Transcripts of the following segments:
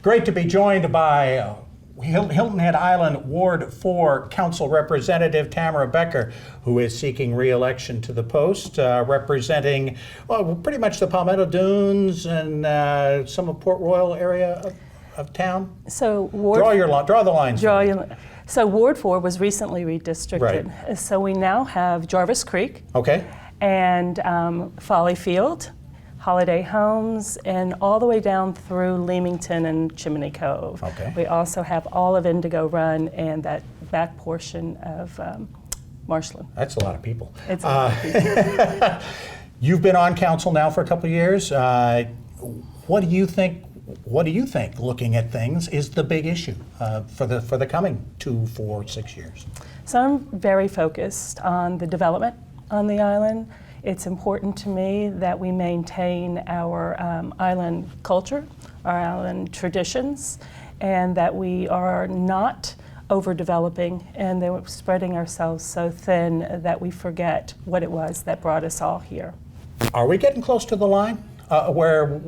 Great to be joined by Hilton Head Island Ward 4 Council Representative Tamara Becker, who is seeking re-election to the post, representing pretty much the Palmetto Dunes and some of Port Royal area of town. So draw the lines. So Ward 4 was recently redistricted. Right. So we now have Jarvis Creek. Okay. And Folly Field, Holiday Homes, and all the way down through Leamington and Chimney Cove. Okay. We also have all of Indigo Run and that back portion of Marshland. That's a lot of people. It's a lot of people. You've been on council now for a couple of years. What do you think? What do you think, looking at things, is the big issue for the coming 2, 4, 6 years? So I'm very focused on the development on the island. It's important to me that we maintain our island culture, our island traditions, and that we are not overdeveloping and that we're spreading ourselves so thin that we forget what it was that brought us all here. Are we getting close to the line where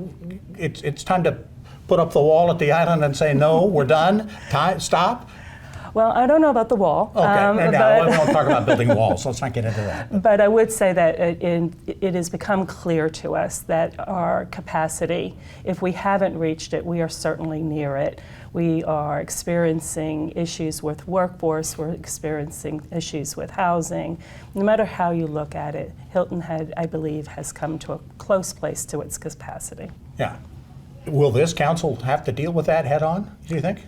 it's time to put up the wall at the island and say, no, we're done, stop? Well, I don't know about the wall. Okay, we won't talk about building walls. Let's not get into that. But I would say that it has become clear to us that our capacity, if we haven't reached it, we are certainly near it. We are experiencing issues with workforce. We're experiencing issues with housing. No matter how you look at it, Hilton Head, I believe, has come to a close place to its capacity. Yeah. Will this council have to deal with that head on, do you think?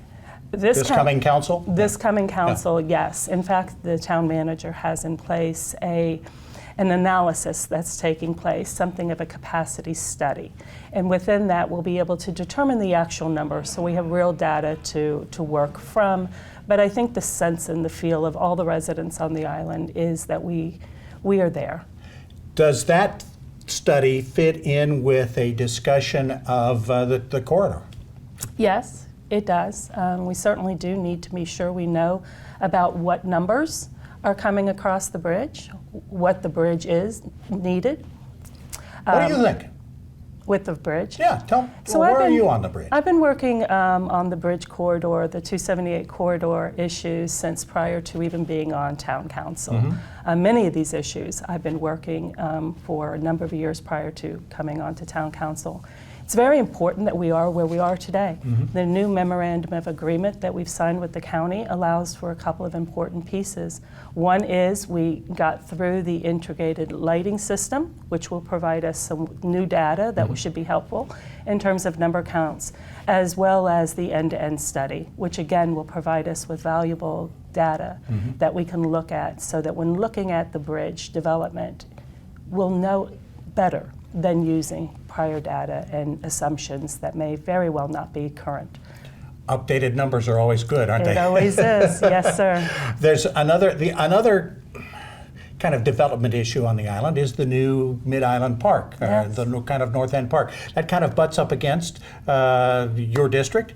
This coming council? This coming council, yes. In fact, the town manager has in place an analysis that's taking place, something of a capacity study. And within that, we'll be able to determine the actual number, so we have real data to work from. But I think the sense and the feel of all the residents on the island is that we are there. Does that study fit in with a discussion of the corridor? Yes. It does. We certainly do need to be sure we know about what numbers are coming across the bridge, what the bridge is needed. What do you think? With the bridge? Yeah, where are you on the bridge? I've been working on the bridge corridor, the 278 corridor issues since prior to even being on town council. Mm-hmm. Many of these issues I've been working for a number of years prior to coming on to town council. It's very important that we are where we are today. Mm-hmm. The new memorandum of agreement that we've signed with the county allows for a couple of important pieces. One is we got through the integrated lighting system, which will provide us some new data that should be helpful in terms of number counts, as well as the end-to-end study, which again will provide us with valuable data that we can look at so that when looking at the bridge development, we'll know better than using prior data and assumptions that may very well not be current. Updated numbers are always good, aren't they? It always is, yes, sir. There's another kind of development issue on the island is the new Mid-Island Park, yes. The new kind of North End Park. That kind of butts up against your district.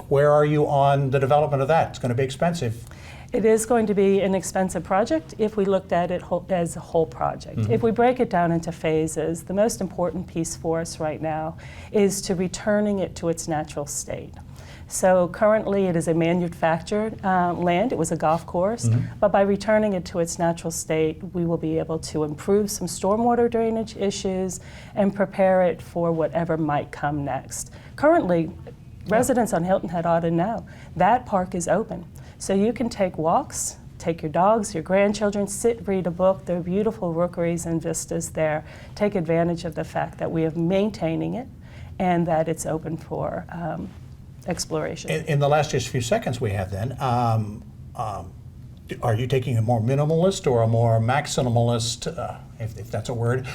Where are you on the development of that? It's going to be expensive. It is going to be an expensive project if we looked at it as a whole project. Mm-hmm. If we break it down into phases, the most important piece for us right now is to returning it to its natural state. So currently it is a manufactured land. It was a golf course, but by returning it to its natural state, we will be able to improve some stormwater drainage issues and prepare it for whatever might come next. Currently, residents on Hilton Head ought to know that park is open. So you can take walks, take your dogs, your grandchildren, sit, read a book. There are beautiful rookeries and vistas there. Take advantage of the fact that we are maintaining it and that it's open for exploration. In the last just few seconds we have then, are you taking a more minimalist or a more maximalist, if that's a word,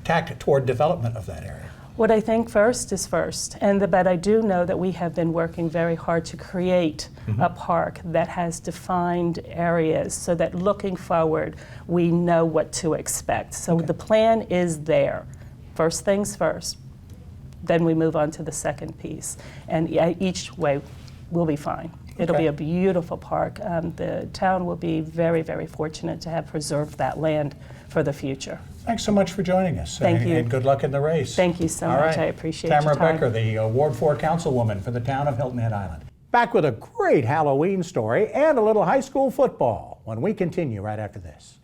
tact toward development of that area? What I think first is first, but I do know that we have been working very hard to create a park that has defined areas so that looking forward, we know what to expect. So the plan is there. First things first, then we move on to the second piece. And each way will be fine. It'll be a beautiful park. The town will be very, very fortunate to have preserved that land for the future. Thanks so much for joining us. Thank you. And good luck in the race. Thank you so All much. right. I appreciate Tamara your time. Becker, the Ward 4 Councilwoman for the town of Hilton Head Island. Back with a great Halloween story and a little high school football when we continue right after this.